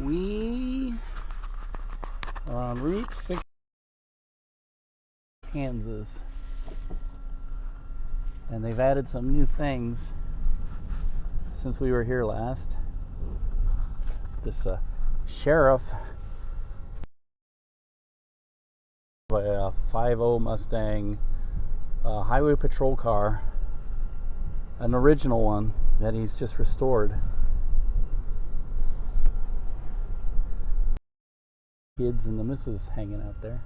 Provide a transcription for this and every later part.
We are on Route 6, Kansas, and they've added some new things since we were here last. This sheriff, a 5.0 Mustang highway patrol car, an original one that he's just restored. Kids and the missus hanging out there.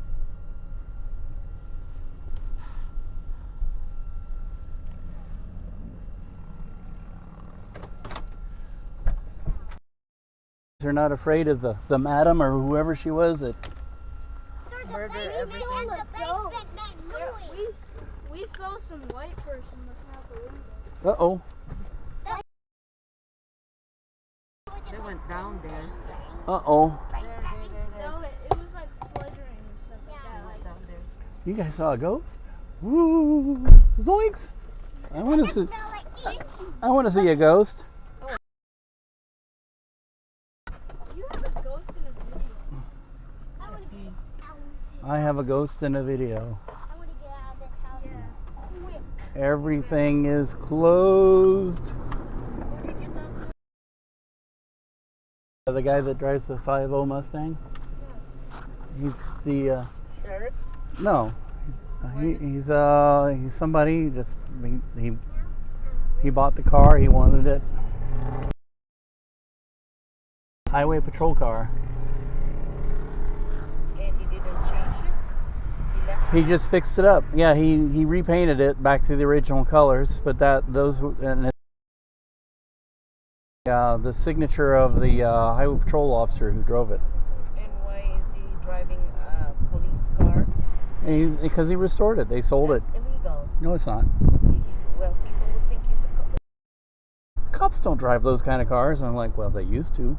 They're not afraid of the madam or whoever she was that murder everything. We saw some white person looking out the window. Uh-oh. They went down there. Uh-oh. No, it was like fluttering and stuff like that. Like Down there. You guys saw a ghost? Woo! Zoinks! I want to see. I want to see a ghost. you have a ghost in a video. I have a ghost in a video. I want to get out of this house. Yeah. Quick. Everything is closed. Who did you talk to? The guy that drives the 5.0 Mustang. He's the Sheriff? no. He's somebody. Just he bought the car. He wanted it. Highway patrol car. And he didn't change it? He left He just fixed it up. Yeah, he repainted it back to the original colors, but the signature of the highway patrol officer who drove it. And why is he driving a police car? Because he restored it. They sold That's it. illegal. No, it's not. Well, people would think he's a cop. Cops don't drive those kind of cars. I'm like, well, they used to.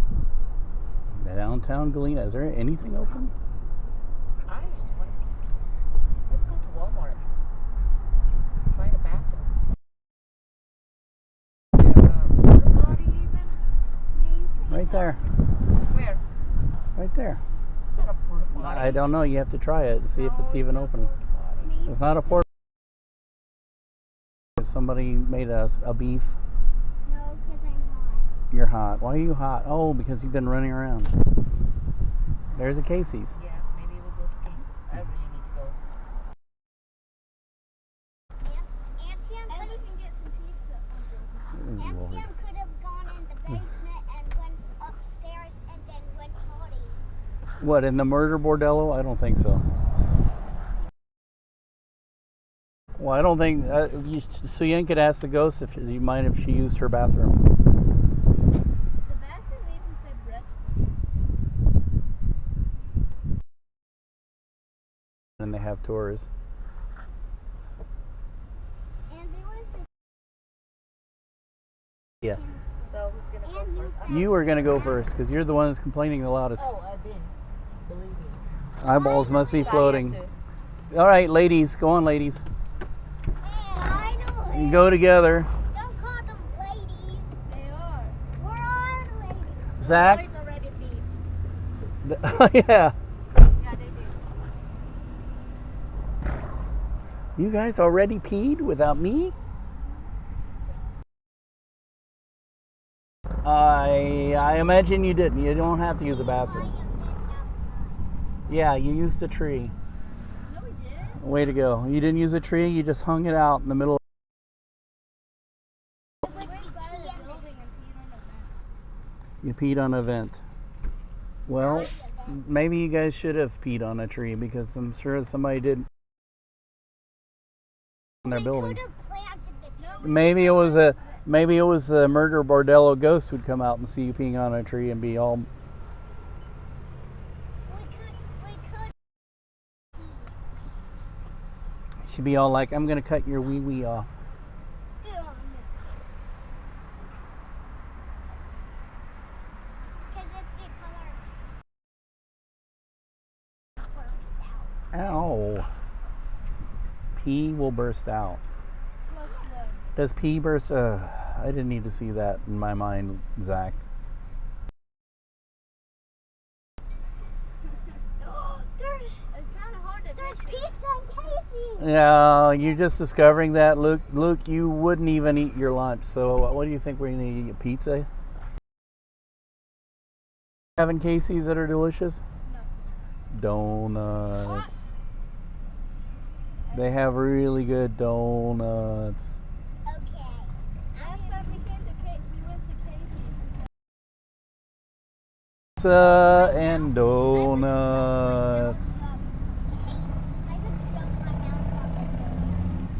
Downtown Galena. Is there anything open? I just want to. Let's go to Walmart. Find a bathroom. Is there a porta potty even? Right there. Where? Right there. It's not a porta potty. I don't know. You have to try it and see if it's even open. It's not a port. Somebody made a beef. No, because I'm hot. You're hot. Why are you hot? Oh, because you've been running around. There's a Casey's. Yeah, maybe we'll go to Casey's. I really need to go. And we can get some pizza. Aunt Sam could have gone in the basement and went upstairs and then went potty. What, in the murder bordello? I don't think so. Well, I don't think. Suyen could ask the ghost if you mind if she used her bathroom. The bathroom even said restroom. And they have tours. And there was this. Yeah. So who's gonna go first? You are going to go first because you're the one that's complaining the loudest. Oh, I've been. Believe me. Eyeballs must be Cyan floating. too. All right, ladies. Go on, ladies. Hey, I know. You go together. Don't call them ladies. They are. Where are the ladies? Zach? Boys already beat. Yeah. Yeah, they did. You guys already peed without me? I imagine you didn't. You don't have to use a bathroom. Yeah, you used a tree. No, we did. Way to go. You didn't use a tree, you just hung it out in the middle. We went by the building and peed on the vent. You peed on a vent. Well, maybe you guys should have peed on a tree because I'm sure somebody did in their building. Could have planted the tree. Maybe it was the murder bordello ghost would come out and see you peeing on a tree and be all. We could. She'd be all like, "I'm gonna cut your wee wee off." Because if the color burst out. Ow. Pee will burst out. Plus the Does pee burst? I didn't need to see that in my mind, Zach. there's pizza and Casey. Yeah, you're just discovering that, Luke. Luke, you wouldn't even eat your lunch. So what do you think we're gonna eat? Pizza? Having Casey's that are delicious? Donuts. They have really good donuts. Okay. Last time we went to Casey's. Pizza and donuts. I could shove my mouth on the donuts.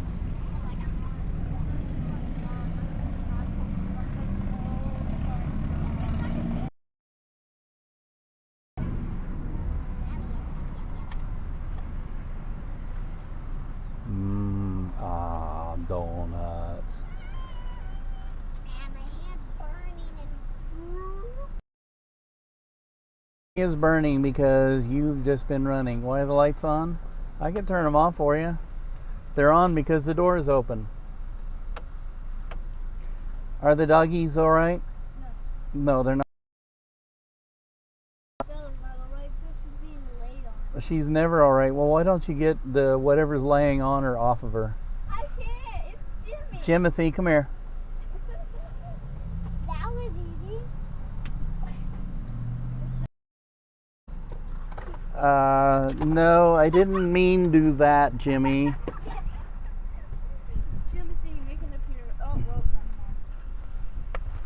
Donuts. Man, my hand's burning and Is burning because you've just been running. Why are the lights on? I can turn them off for you. They're on because the door is open. Are the doggies all right? No, they're not. Stella's not alright because she's being laid on. She's never all right. Well, why don't you get the whatever's laying on her off of her? I can't. It's Jimmy. Timothy, come here. that was easy. No, I didn't mean do that, Jimmy. Timothy, make an appearance. Oh, well,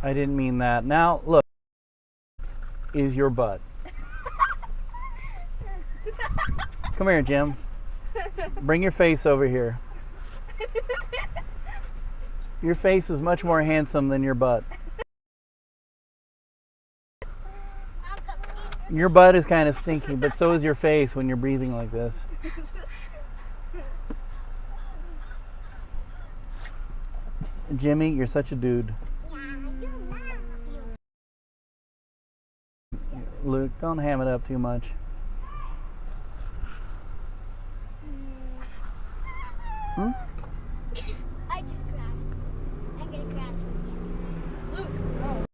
I didn't mean that. Now, look, is your butt. Come here, Jim. Bring your face over here. Your face is much more handsome than your butt. I'm confused. Your butt is kind of stinky, but so is your face when you're breathing like this. Jimmy, you're such a dude. Yeah, you love you. Luke, don't ham it up too much. Hmm? I just crashed. I'm gonna crash again. Luke, no.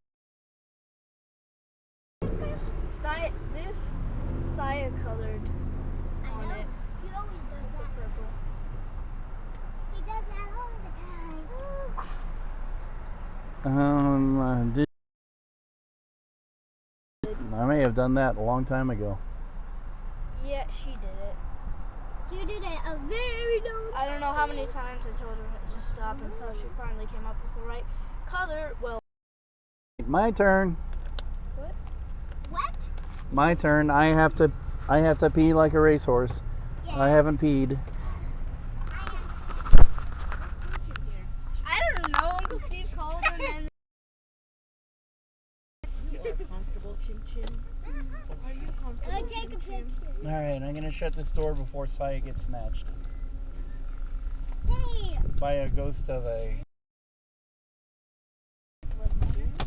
This Saya colored I on know. it. He always does that. Purple. He does that all the time. I may have done that a long time ago. Yeah, she did it. You did it a very long I don't know how many times I told her to stop until she finally came up with the right color. Well, My turn. What? My turn. I have to pee like a racehorse. Yeah. I haven't peed. I don't know. Uncle Steve called him and. You are comfortable, Chin Chin? Are you comfortable? Take a picture. All right, I'm gonna shut this door before Saya gets snatched Hey, by a ghost of a.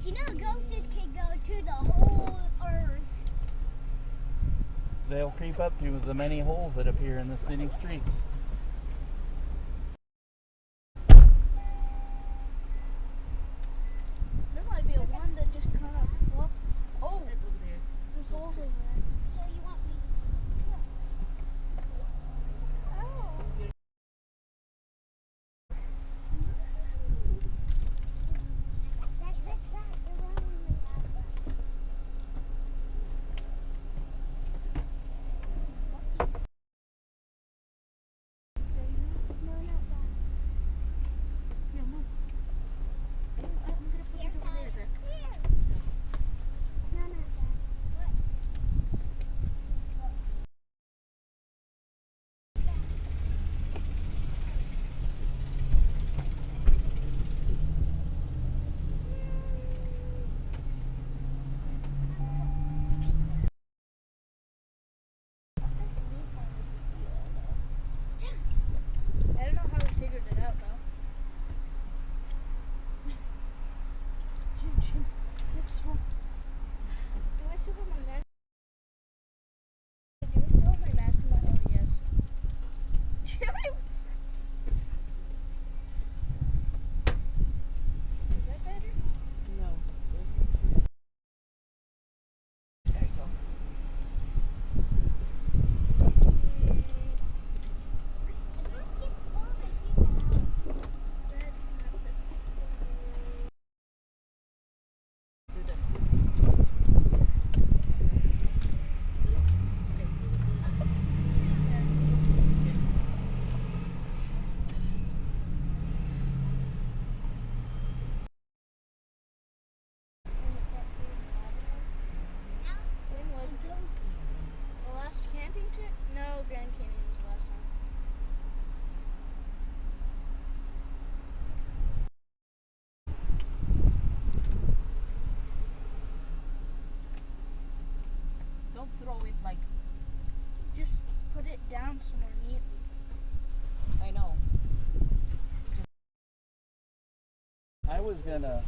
you know ghosts can go to the whole earth. They'll creep up through the many holes that appear in the city streets. throw it like. Just put it down somewhere neatly. I know. I was gonna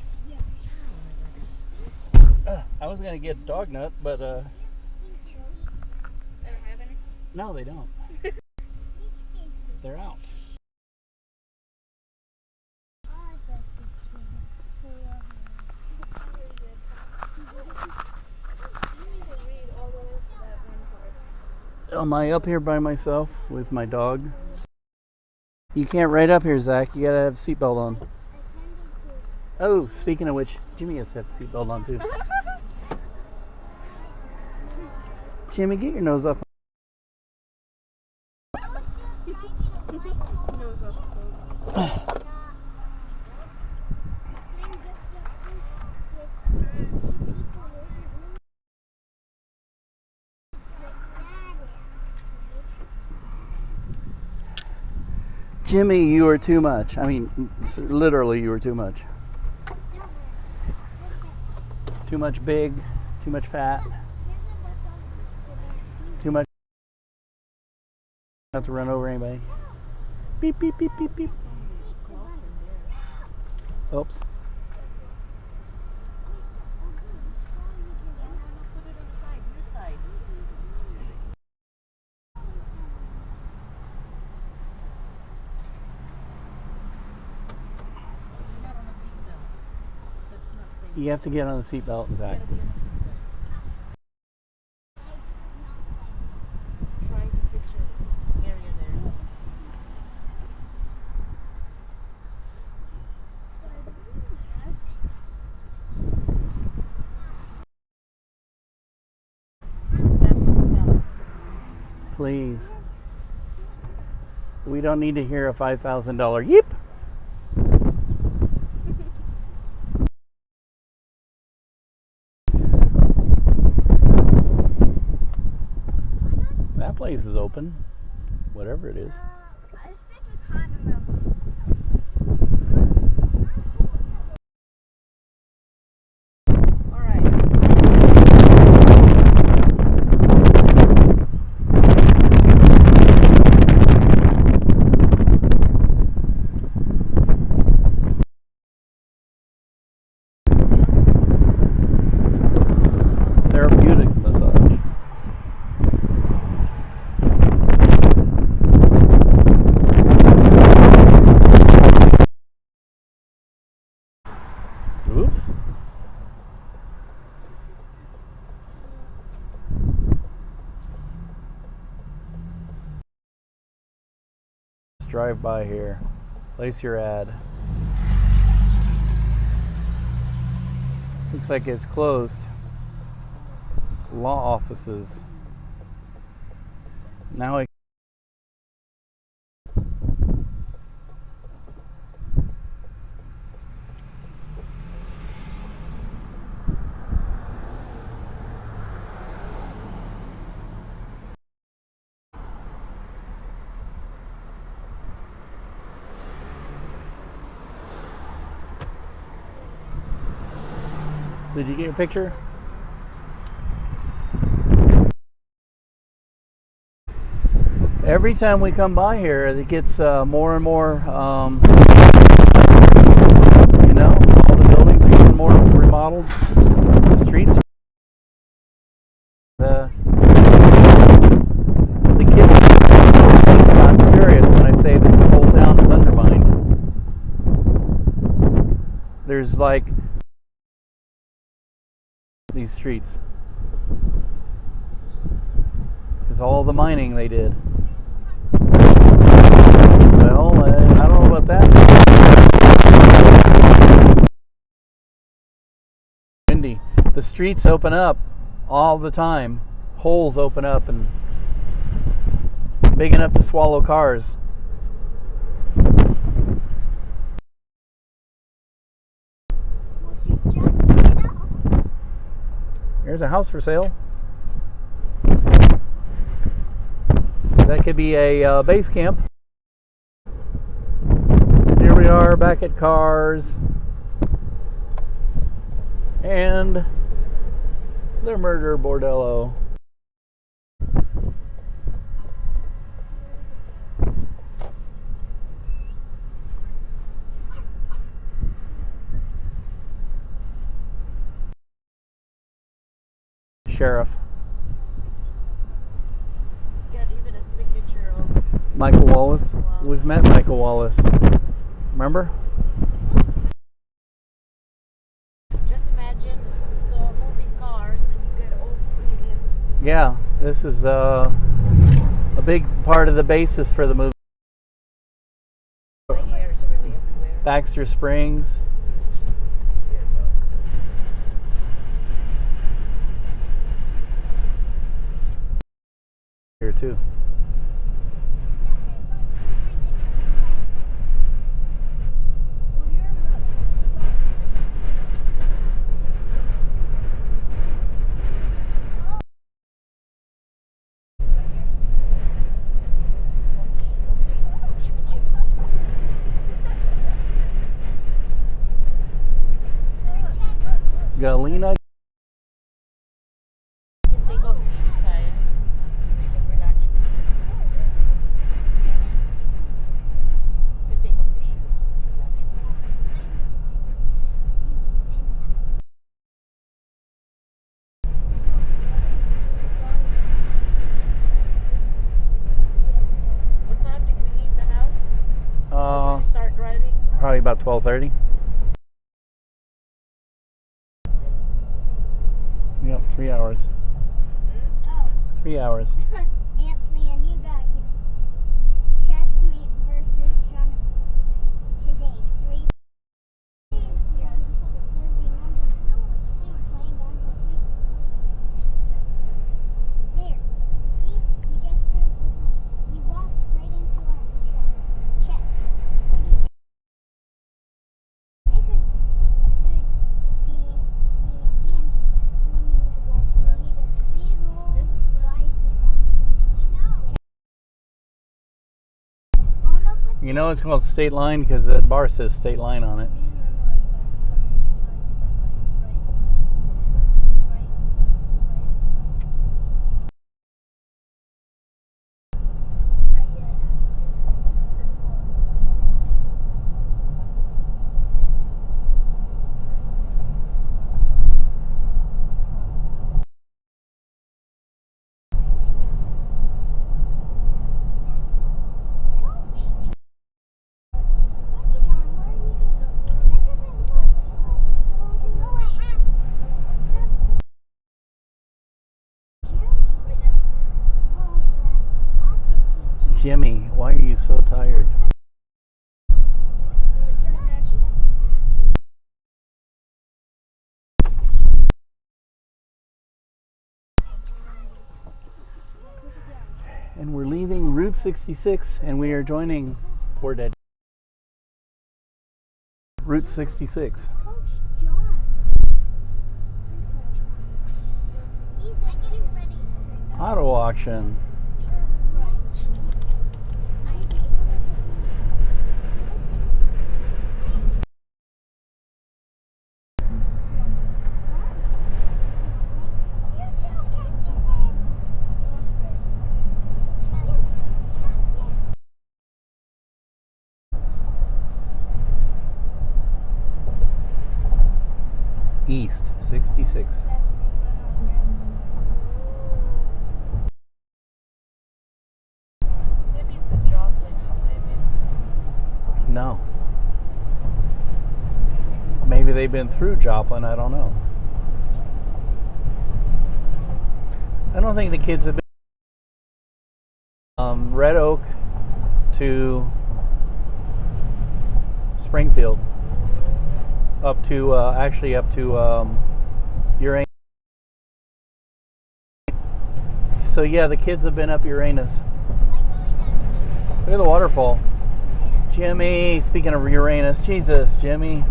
get dog nut, but They don't have any. no, they don't. They're out. Am I up here by myself with my dog? You can't ride up here, Zach. You gotta have a seatbelt on. Oh, speaking of which, Jimmy has to have a seatbelt on too. Jimmy, get your nose off. Jimmy, you are too much. I mean, literally, you are too much. Too much big, too much fat, too much. Not to run over anybody. Beep, beep, beep, beep, beep. Oops. Put it on the side, your side. You're not on a seatbelt. That's not safe. You have to get on the seatbelt, Zach. You gotta be on a seatbelt. Try to fix your area there. Step. Please. We don't need to hear a $5,000 yip. That place is open. Whatever it is. I think it's hot enough. All right. Therapeutic massage. Oops. Let's drive by here. Place your ad. Looks like it's closed. Law offices. Now I Did you get your picture? Every time we come by here, it gets more and more, you know, all the buildings are getting more remodeled. The streets are, the kids, I'm serious when I say that this whole town is undermined. There's like these streets because all the mining they did. Well, I don't know about that. Windy. The streets open up all the time. Holes open up and big enough to swallow cars. Well, she just sit up. There's a house for sale. That could be a base camp. Here we are back at Cars and the Murder Bordello. sheriff. It's got even a signature of. Michael Wallace. We've met Michael Wallace. Remember? Just imagine the moving cars, and you get all to see this. Yeah, this is a big part of the basis for the movie. My hair is really everywhere. Baxter Springs. Here too. Galena. You can take off your shoes, Saya, so you can relax your feet. You can take off your shoes. Relax your feet. What time did we leave the house? When did we start driving? Probably about 12:30. Yep, 3 hours. Oh, 3 hours. Ansley, and you got here. Chessmate versus John today. 3. There. See? You just proved the point. You walked right into our trap. Check. What do you say? They could be handy when you need a big old slice of You know it's called State Line because that bar says State Line on it. Jimmy, why are you so tired? And we're leaving Route 66 and we are joining Poor Dead. Route 66. Coach John. He's getting ready. Auto auction. East 66. They've been to Joplin, have they been? No. Maybe they've been through Joplin, I don't know. I don't think the kids have been Red Oak to Springfield. Up to Uranus. So yeah, the kids have been up Uranus. Look at the waterfall. Jimmy, speaking of Uranus, Jesus, Jimmy.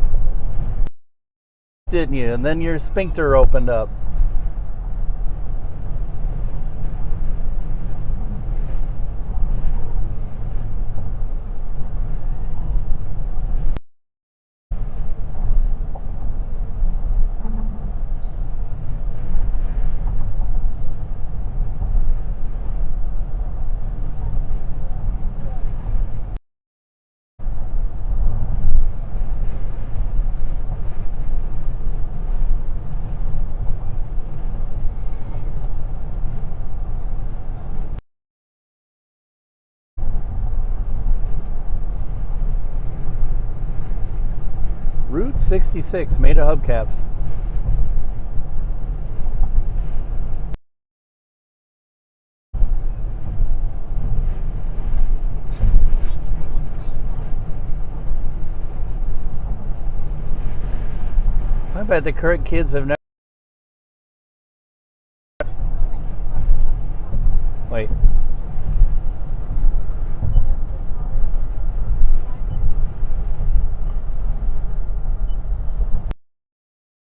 Didn't you? And then your sphincter opened up. 66, made of hubcaps. I bet the current kids have never. Wait.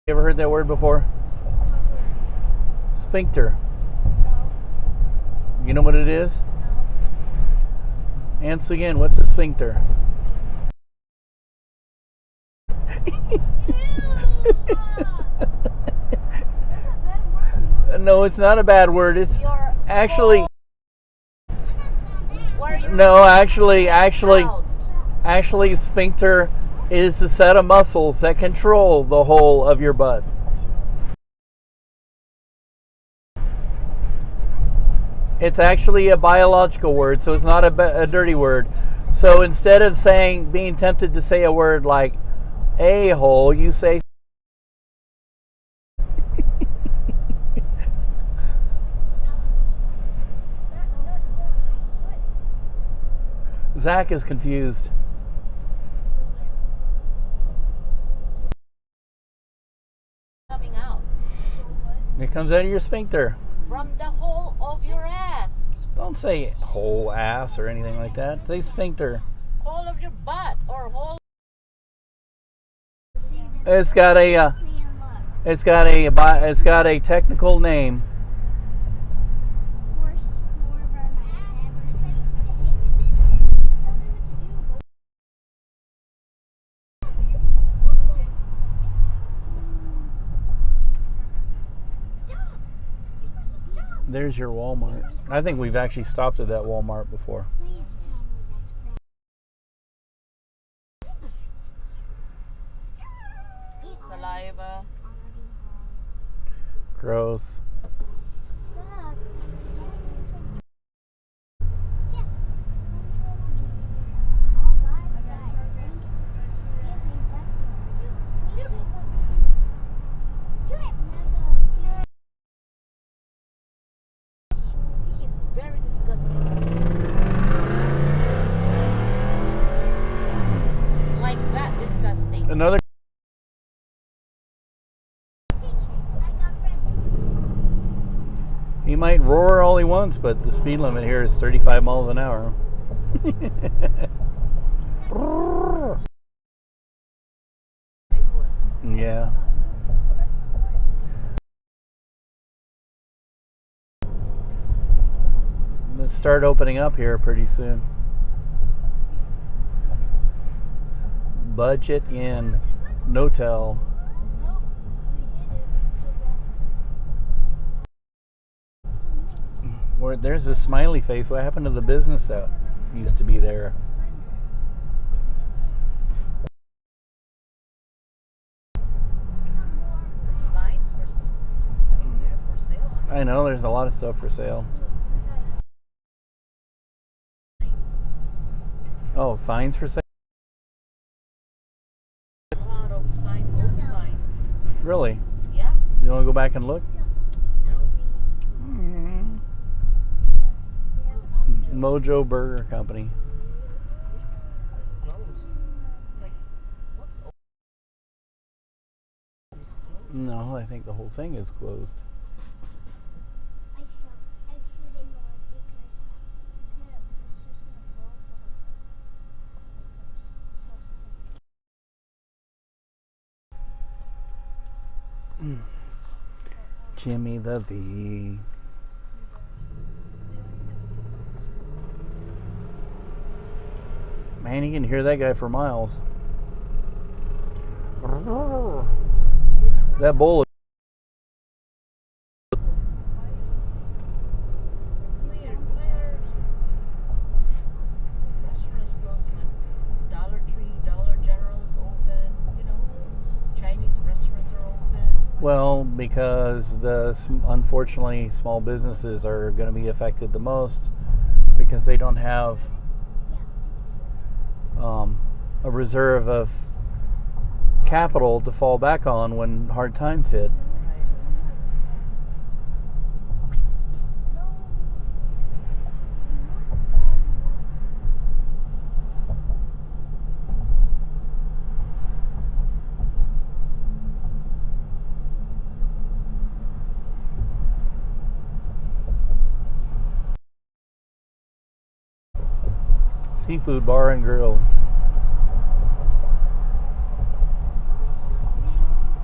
You ever heard that word before? Sphincter. No. You know what it is? No. Answer again. What's a sphincter? No, it's not a bad word. It's Your actually where you no, actually, out. sphincter is the set of muscles that control the whole of your butt. It's actually a biological word, so it's not a dirty word. So instead of being tempted to say a word like a-hole, you say Zach is confused. Coming out It comes out of your sphincter. from the hole of your ass. Don't say whole ass or anything like that. Say sphincter. Hole of your butt or hole. It's got a technical name. There's your Walmart. I think we've actually stopped at that Walmart before. Please tell me that's correct. Saliva. Gross. He's very disgusting. Like that disgusting. Another. He might roar all he wants, but the speed limit here is 35 miles an hour. Big one. Yeah. Let's start opening up here pretty soon. Budget Inn, Notel. No, we hit it. Still got Where there's a smiley face. What happened to the business that used to be there? There's signs for. I think they're for sale. I know there's a lot of stuff for sale. Oh, signs for sale? A lot of signs, old signs. Really? Yeah. You want to go back and look? No. Mojo Burger Company. It's closed. Like, what's open? It's closed. No, I think the whole thing is closed. Jimmy the V. Man, you can hear that guy for miles. That bull. It's weird. Where restaurants closed, man. Dollar Tree, Dollar General's open. You know, Chinese restaurants are open. Well, because unfortunately small businesses are going to be affected the most because they don't have a reserve of capital to fall back on when hard times hit. Right. Seafood bar and grill.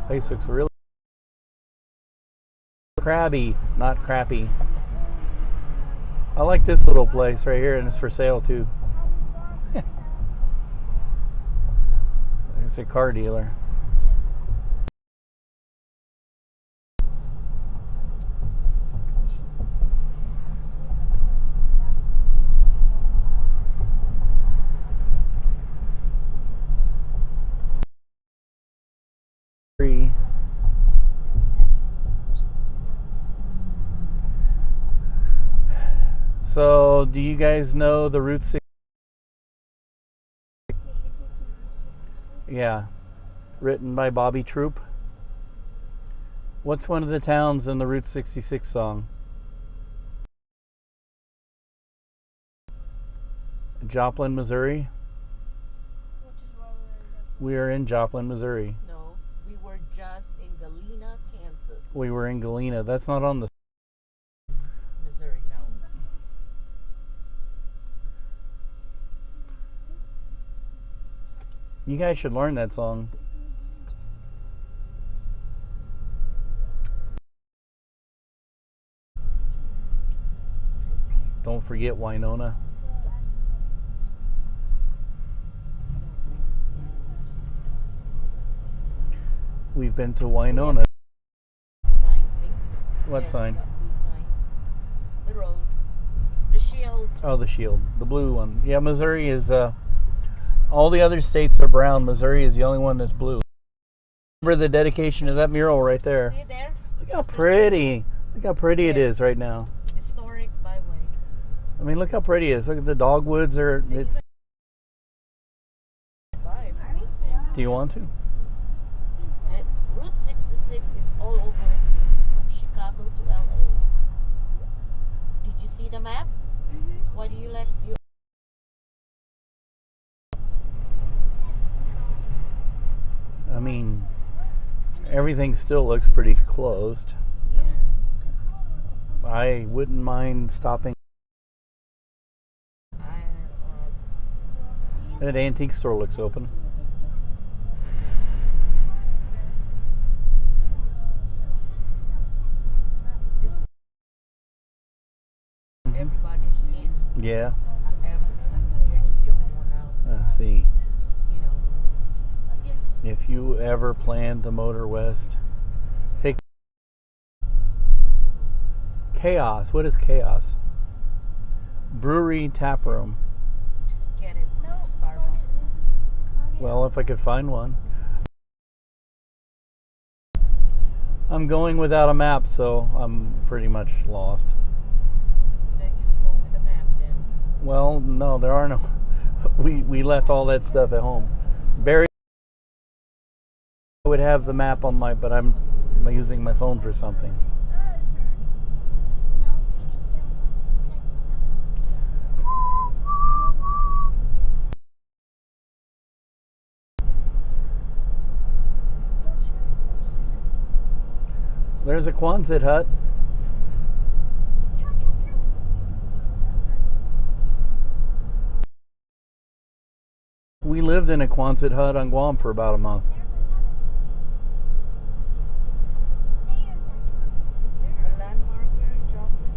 Place looks really crabby, not crappy. I like this little place right here, and it's for sale too. It's a car dealer. So, do you guys know the Route 6? Yeah, written by Bobby Troop. What's one of the towns in the Route 66 song? Joplin, Missouri. Which is where We are in Joplin, Missouri. No, we were just in Galena, Kansas. We were in Galena. That's not on the. Missouri, no. You guys should learn that song. Don't forget Winona. We've been to Winona. Sign, see? What There, sign? that blue sign. The road. The shield. Oh, the shield. The blue one. Yeah, Missouri is, all the other states are brown. Missouri is the only one that's blue. Remember the dedication of that mural right there. See there? Look how pretty. Look how pretty it is right now. Historic byway. I mean, look how pretty it is. Look at the dogwoods. It's. Bye. Are we still? Do you want to? The Route 66 is all over from Chicago to LA. Did you see the map? Mm-hmm. Why do you like you? I mean, everything still looks pretty closed. Yeah. I wouldn't mind stopping at an antique store. Looks open. Everybody's in. Yeah. You're just the only one out. Let's see. You know. If you ever plan to motor west, take Chaos. What is Chaos? Brewery tap room. Just get it from Starbucks. Well, if I could find one. I'm going without a map, so I'm pretty much lost. Then you go with the map then. Well, no, there are no. We left all that stuff at home. Barry would have the map on my, but I'm using my phone for something. No, we can still go because There's a Quonset hut. We lived in a Quonset hut on Guam for about a month. Is there a landmark here in Joplin?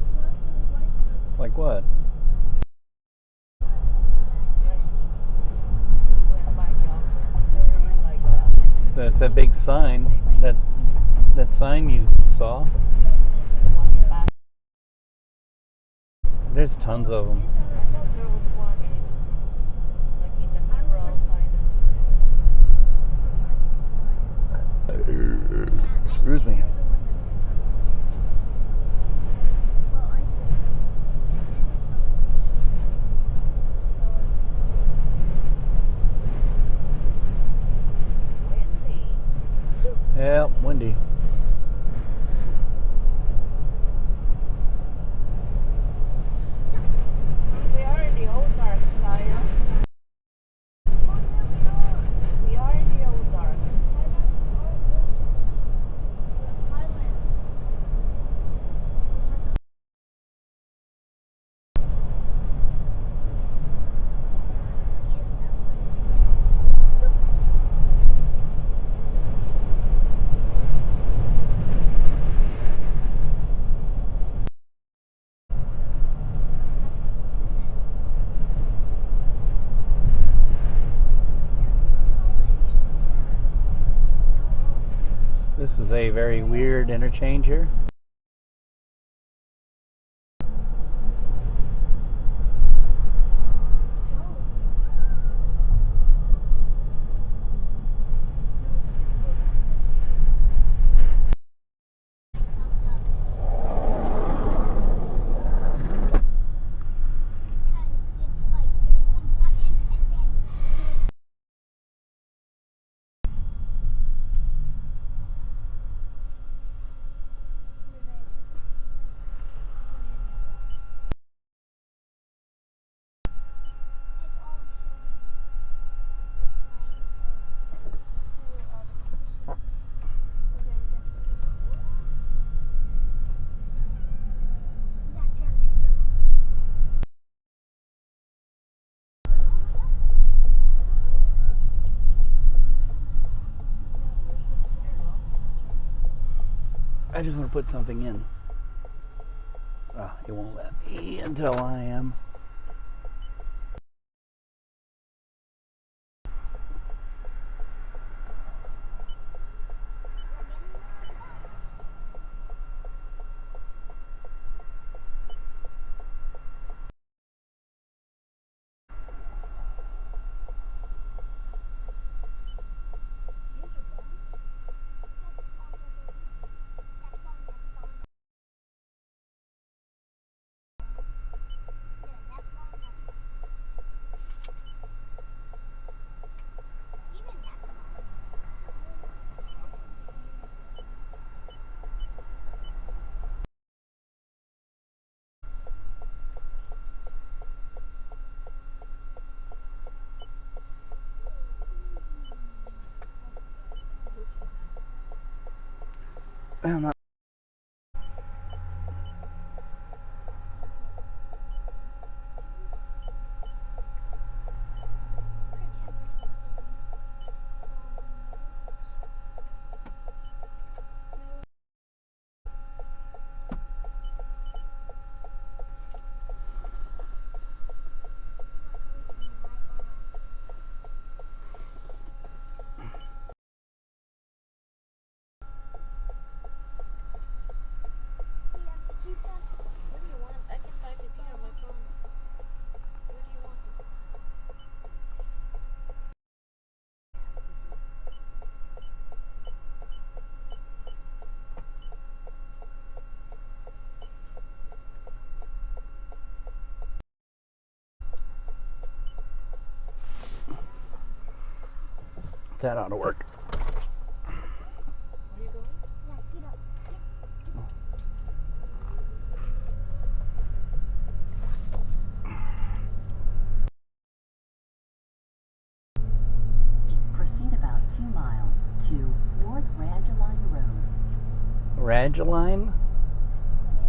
Like what? You went by Joplin, Missouri, like That's that big sign. That sign you saw. the one back. There's tons of them. I thought there was one in the mural kind of. Excuse me. It's windy. This is a very weird interchange here. I just want to put something in. Ah, it won't let me until I am. Well, not What do you want? I can type it here on my phone. What do you want? that ought to work. Where are you going? Proceed about 2 miles to North Rangeline Road. Radgeline?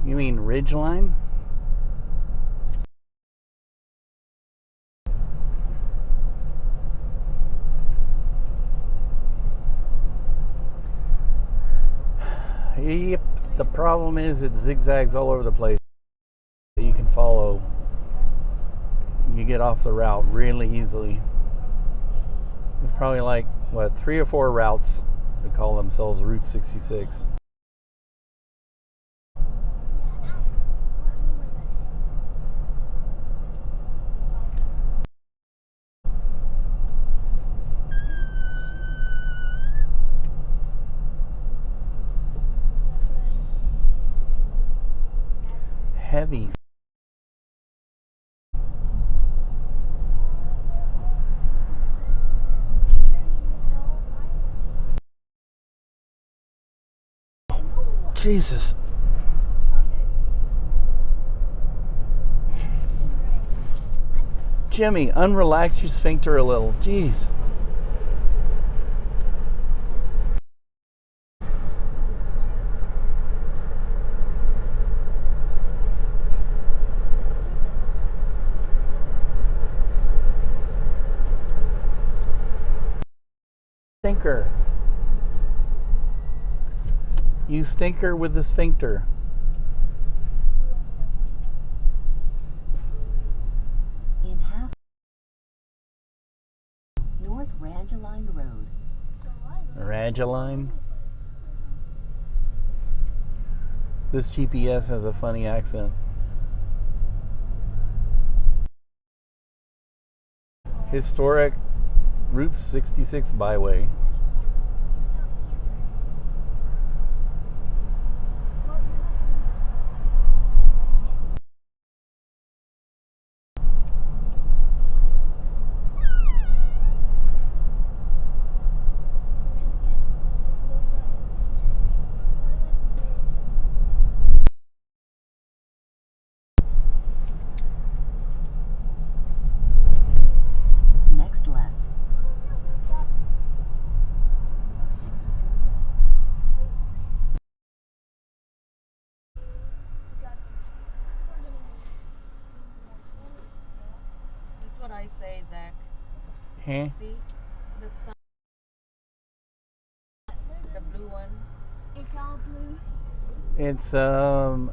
You mean Ridgeline? Yep, the problem is it zigzags all over the place. You can follow. You get off the route really easily. There's probably like, what, 3 or 4 routes that call themselves Route 66. Heavy. Jesus. Jimmy, unrelax your sphincter a little. Jeez. Stinker. You stinker with the sphincter. In half North Rangeline Road. Radgeline. This GPS has a funny accent. Historic Route 66 byway. Next left. That's what I say, Zach. Huh? See? That's the blue one. It's all blue. It's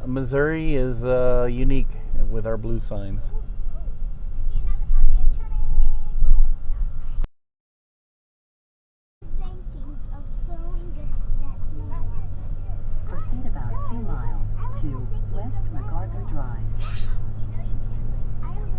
Missouri is unique with our blue signs. I see another car thinking of throwing that snowball. Proceed about 2 miles to West MacArthur Drive. You know you can't. I was.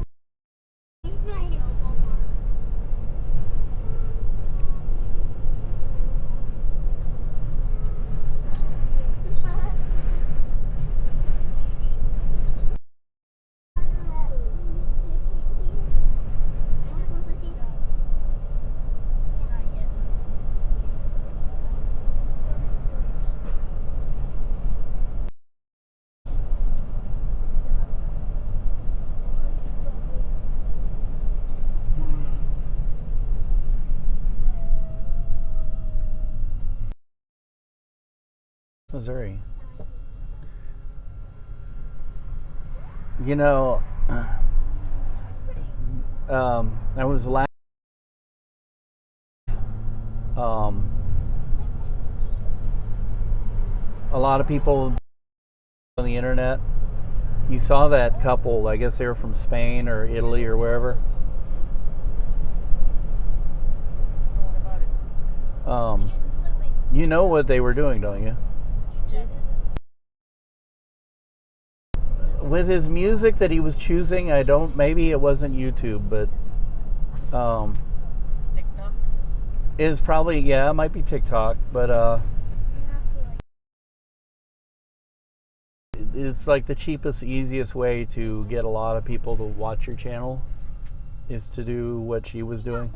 Missouri. You know, I was last. A lot of people on the internet. You saw that couple. I guess they were from Spain or Italy or wherever. What about it? You know what they were doing, don't you? With his music that he was choosing, maybe it wasn't YouTube, but TikTok? it was probably, yeah, it might be TikTok, but it's like the cheapest, easiest way to get a lot of people to watch your channel is to do what she was doing.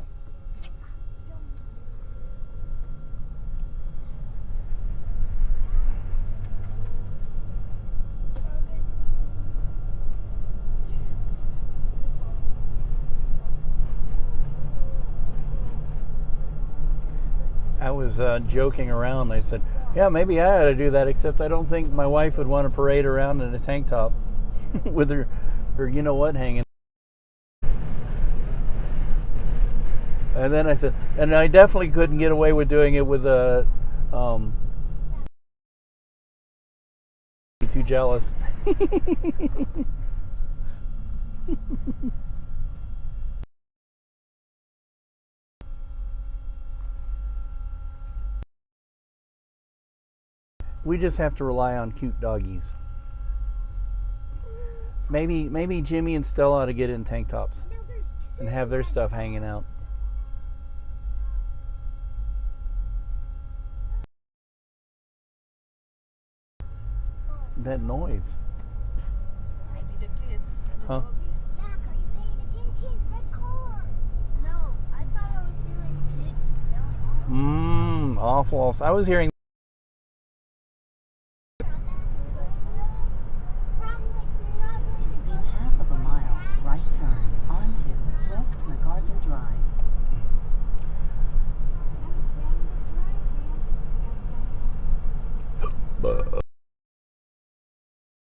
I was joking around. I said, yeah, maybe I ought to do that, except I don't think my wife would want to parade around in a tank top with her you know what hanging. And then I said, and I definitely couldn't get away with doing it with a too jealous. We just have to rely on cute doggies. Maybe Jimmy and Stella ought to get in tank tops and have their stuff hanging out. That noise. Maybe the kids and the Huh? doggies. Zach, are you paying attention? Red car. No, I thought I was hearing kids yelling. Awful. I was hearing. In half of a mile, right turn onto West MacArthur Drive.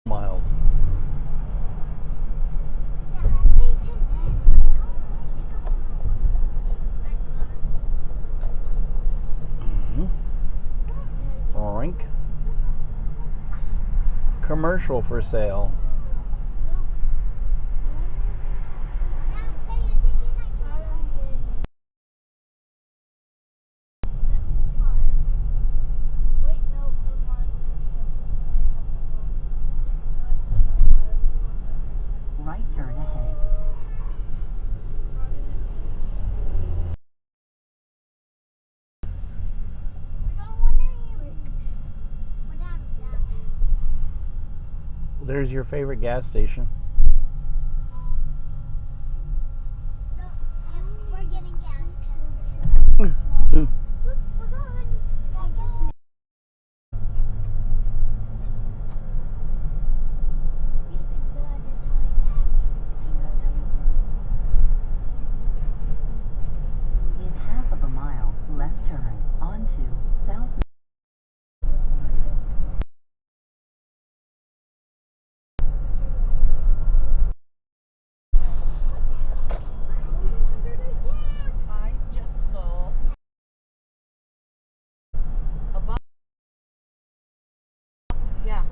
Miles. Rink. Commercial for sale. Wait, no, never mind. There's your favorite gas station. No, we're getting down. Mm. We're going. I just made. You could go this way back. In half of a mile, left turn onto South. I just saw a box. Yeah.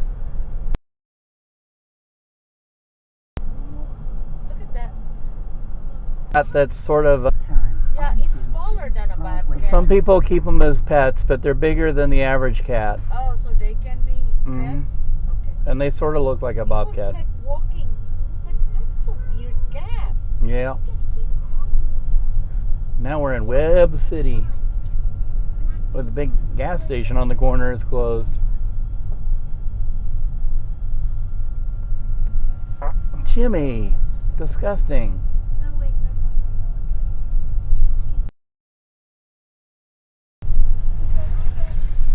Look at that. That's sort of. Turn Yeah, onto it's smaller East than a Broadway. bobcat. Some people keep them as pets, but they're bigger than the average cat. Oh, so they can be Mhm. pets? Okay. And they sort of look like a It was bobcat. like walking. Like, that's a weird cat. Yeah. Now we're in Webb City. But the big gas station on the corner is closed. Jimmy. Disgusting. No, wait, no.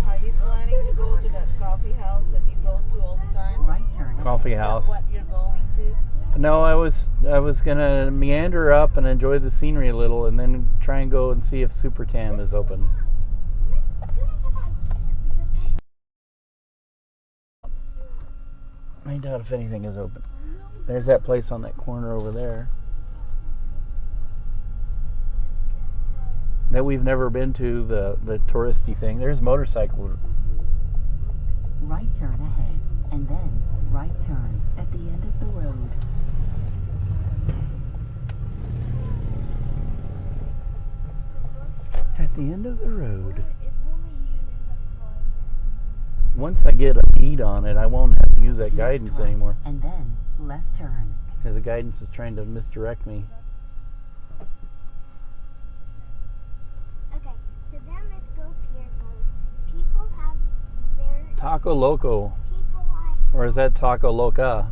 Are you planning to go to that coffee house that you go to all the time? Right turn. Coffee Is that house. what you're going to? No, I was gonna meander up and enjoy the scenery a little, and then try and go and see if Super Tam is open. I doubt if anything is open. There's that place on that corner over there that we've never been to, the touristy thing. There's motorcycle. Right turn ahead, and then right turn at the end of the road. At the end of the road. If only you knew how to fly. Once I get a bead on it, I won't have to use that guidance Right, anymore, and then left turn. because the guidance is trying to misdirect me. Okay, so then let's go here goes. People have very Taco Loco, people or is that Taco Loca? a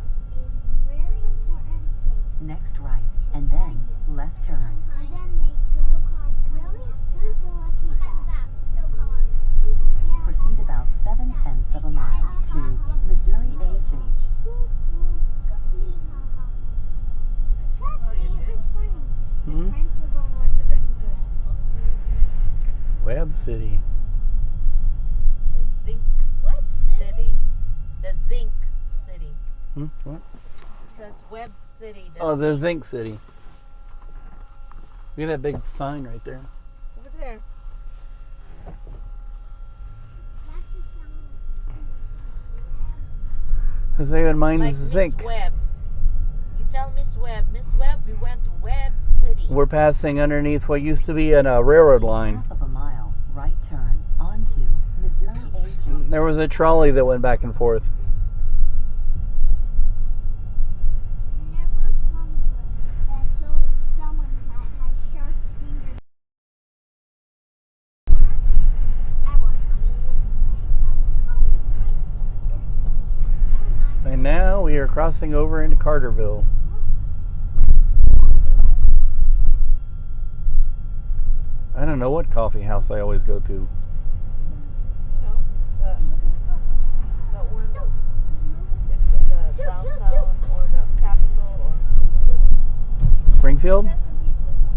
very important thing. Next right, and then left turn. And then they go. No cars coming. Really? Who's the lucky guy? Look at that. No car. Proceed about 7/10 of a mile to Missouri HH. Trust me, it was funny. Hmm? Principal I was said, are you guys hungry? Webb City. The Zinc What City. The Zinc City. What? It says Webb City. Oh, the Zinc City. Look at that big sign right there. Over there. That's the sound. Jose and mine's Like Zinc. Miss Webb. You tell Miss Webb. Miss Webb, we went to Webb City. We're passing underneath what used to be a railroad line. Half of a mile, right turn onto Missouri HH. There was a trolley that went back and forth. Never from a vessel with someone that has sharp fingers. I won. And now we are crossing over into Carterville. I don't know what coffee house I always go to. You know, that one is in the downtown or the capital or Springfield?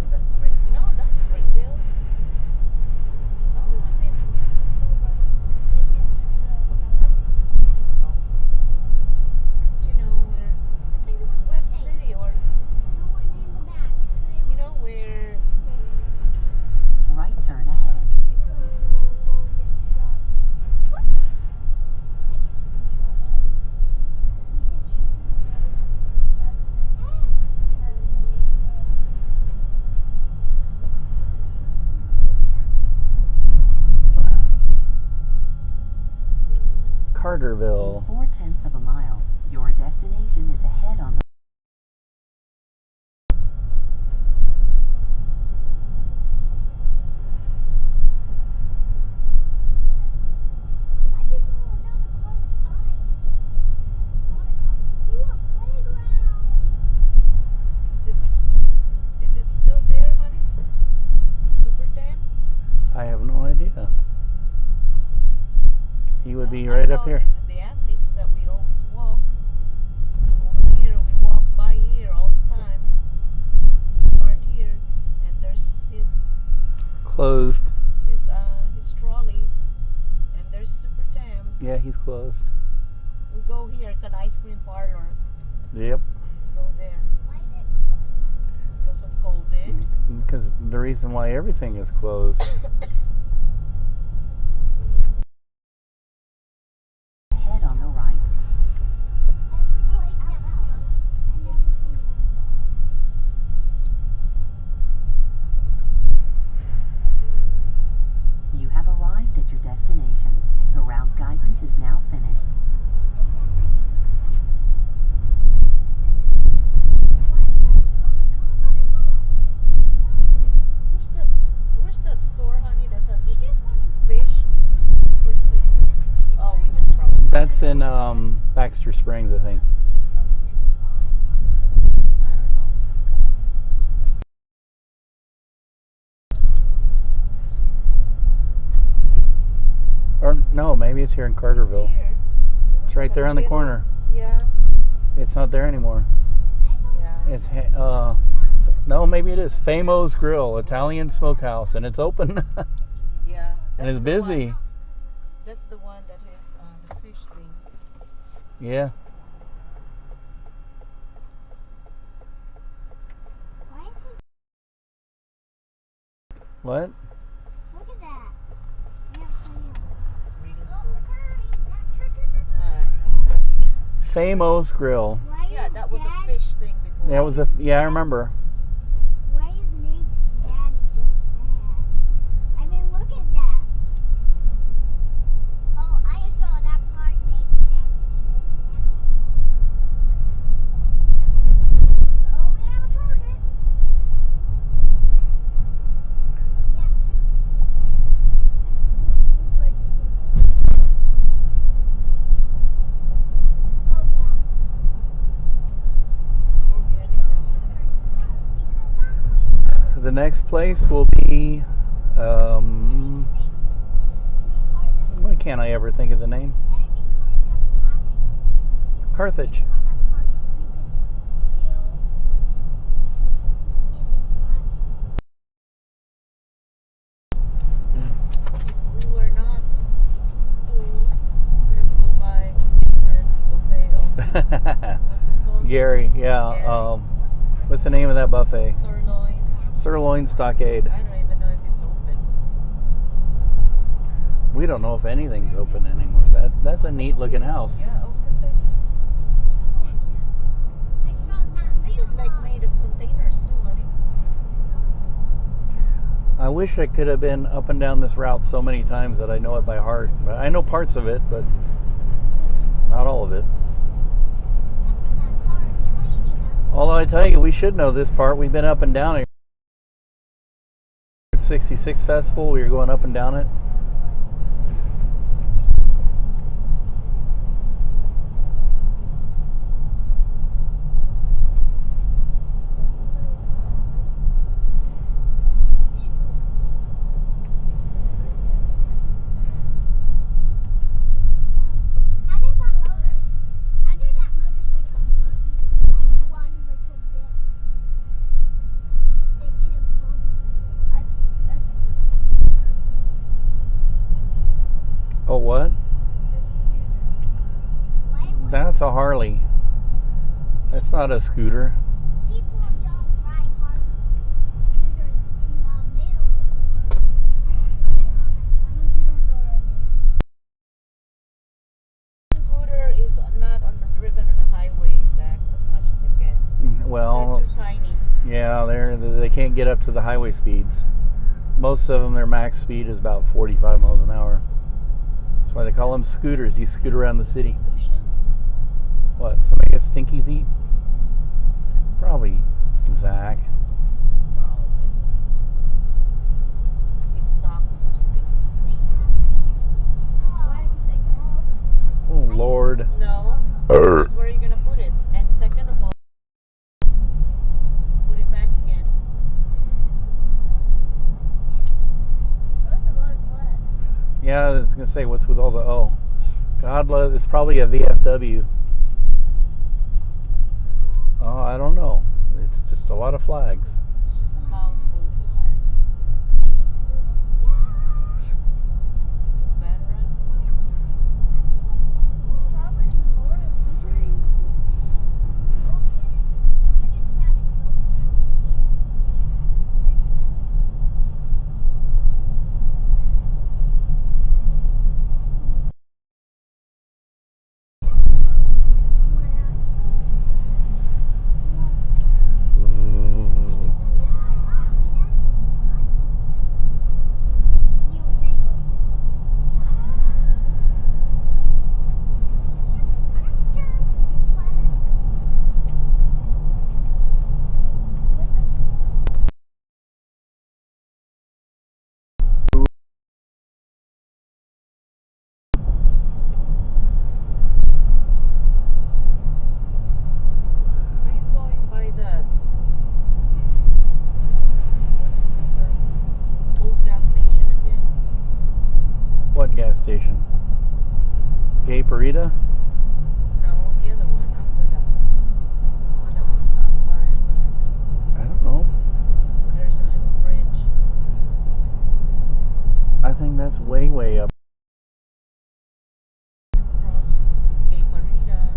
is that Springfield? No, not Springfield. Oh, it was in. Do you know where? I think it was West City or No one in the back. you know where. Right turn ahead. Carterville. 4/10 of a mile. Your destination is ahead on the I just saw another car with eyes. Not a car. closed. His trolley, and there's Super Tam. Yeah, he's closed. We go here. It's an ice cream parlor. Yep. Go there Why is it cold? because of COVID. Because the reason why everything is closed. Head on the right. Every place that's closed. I never seen it. You have arrived at your destination. The route guidance is now finished. Where's that store, honey, that has He just wanted fish for sale? Oh, we just probably. That's in Baxter Springs, I think. I don't know. Or no, maybe it's here in Carterville. Here. It's right there on the corner. Yeah. It's not there anymore. Yeah. It's no, maybe it is Famo's Grill, Italian Smokehouse, and it's open Yeah. and it's That's the busy. one- That's the one that is the fish thing. Yeah. Why is it? What? Look at that. We have some. It's reading Oh, book. McCurdy. Famo's Grill. Why Yeah, is that was a Dad- fish thing before. That was I remember. Why is Nate's dad so bad? I mean, look at that. Oh, I just saw that part. Nate's dad was so Oh, we have a target. Yeah, Oh, yeah. The next place will be why can't I ever think of the name? Carthage. If we were not full, could have go by favorite buffet of what's it called? Gary, yeah. Gary. What's the name of that buffet? Sirloin. Sirloin Stockade. I don't even know if it's open. We don't know if anything's open anymore. That's a neat looking house. Yeah, I was gonna say I think like made of containers too, honey. I wish I could have been up and down this route so many times that I know it by heart. But I know parts of it, but not all of it. Although I tell you, we should know this part. We've been up and down it. 66 Festival, we were going up and down it. How did that motorcycle not even bump one little bit? It didn't bump. I think this is Oh, what? Why would That's a Harley. That's not a scooter. people don't ride hard scooters in the middle of the road? Right on a sidewalk. Scooter is not driven on a highway, Zach, as much as it can. Well, They're too tiny. yeah, they can't get up to the highway speeds. Most of them, their max speed is about 45 miles an hour. That's why they call them scooters. You scoot around the city. Lucians? What? Somebody got stinky feet? Probably Zach. Probably. His socks are stinky. why I can take it off. Oh, Lord. No. That's where you're gonna put it. And second of all, put it back again. That's a lot of flags. Yeah, I was going to say, what's with all the O? God love, it's probably a VFW. Oh, I don't know. It's just a lot of flags. It's just a house full of flags. think that's way, way up. You cross Cape Marina.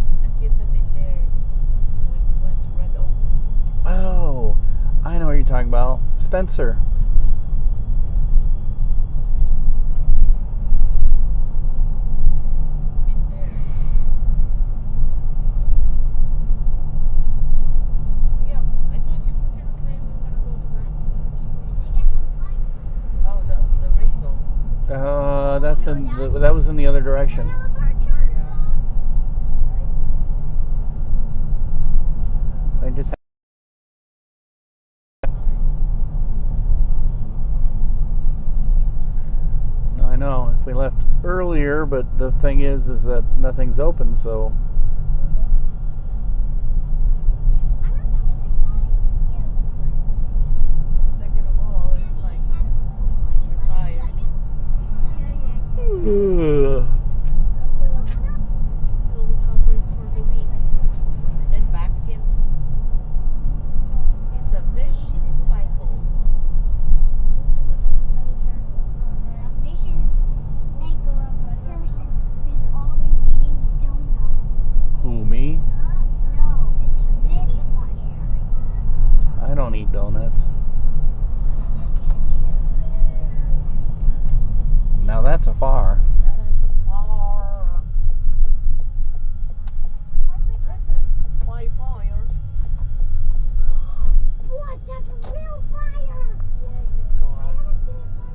Because the kids have been there when we went to Red Oak. Oh, I know what you're talking about. Spencer. Been there. Yeah, I thought you were gonna say we were gonna go to Baxter's. Oh, the rainbow. That's in that was in the other direction. I just. I know if we left earlier, but the thing is that nothing's open, so. Second of all, it's like we're tired. Still recovering for the week. And then back again. It's a vicious cycle. A vicious cycle of a person who's always eating donuts. Who, me? No, this one. I don't eat donuts. Now that's a far. And it's a far. Fire. What? That's real fire! God.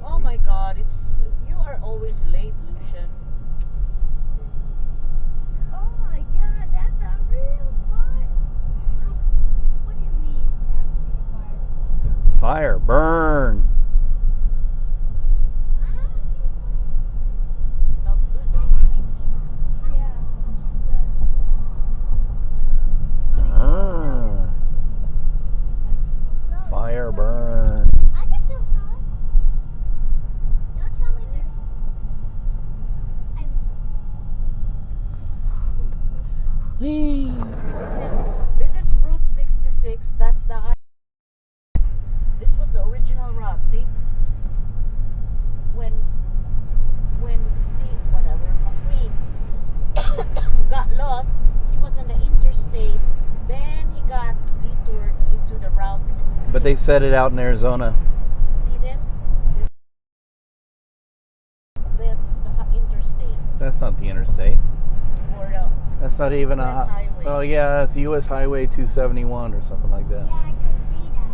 Oh my God! You are always late, Lucian. Oh my god, that's a real fire. What do you mean you haven't seen a fire? Fire, burn. Smells good. Yeah, Burn. Fire, burn. I can still smell it. Don't tell me that. This is Route 66. That's the high. This was the original route. See, when Steve, whatever, McQueen got lost, he was on the interstate. Then he got detoured into the Route 66. But they set it out in Arizona. See this? That's the interstate. That's not the interstate. Or the That's not even US a. highway. Oh yeah, it's U.S. Highway 271 or something like that. Yeah, I could see that.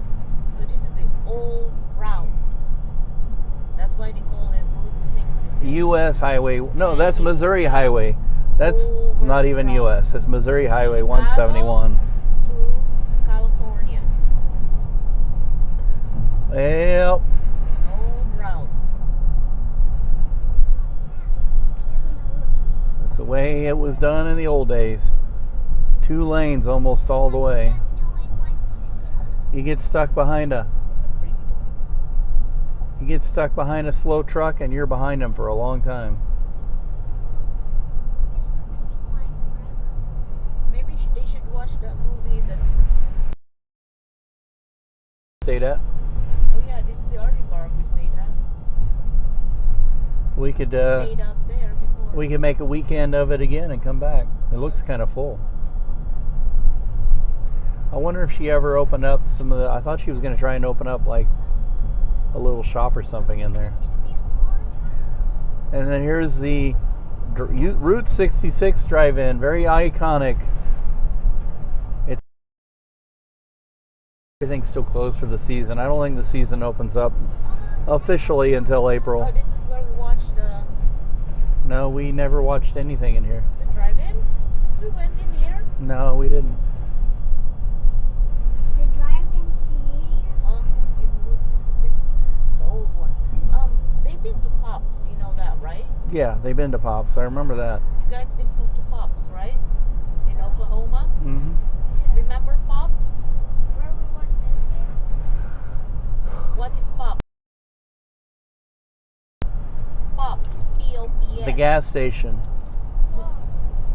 So this is the old route. That's why they call it Route 66. U.S. Highway. No, that's Missouri Highway. That's Over not even from U.S. That's Missouri Highway Chicago 171. to California. Yep. Old route. That's the way it was done in the old days. 2 lanes almost all the way. You get stuck behind a. It's a pretty door. You get stuck behind a slow truck and you're behind them for a long time. Maybe they should watch that movie that. Stayed at. Oh yeah, this is the RV park we stayed at. We could Stayed out there before. we could make a weekend of it again and come back. It looks kind of full. I wonder if she ever opened up some of the. I thought she was going to try and open up like a little shop or something in there. And then here's the Route 66 drive-in, very iconic. It's everything's still closed for the season. I don't think the season opens up officially until April. Oh, this is where we watched No, we never watched anything in here. the drive-in. Yes, we went in here. No, we didn't. The drive-in theater. In Route 66. It's the old one. They've been to Pops, you know that, right? Yeah, they've been to Pops. I remember that. You guys been to Pops, right? In Oklahoma. Mm-hmm. Remember Pops? Where we watched Endgame? What is Pops? Pops. P-O-P-S. The gas station.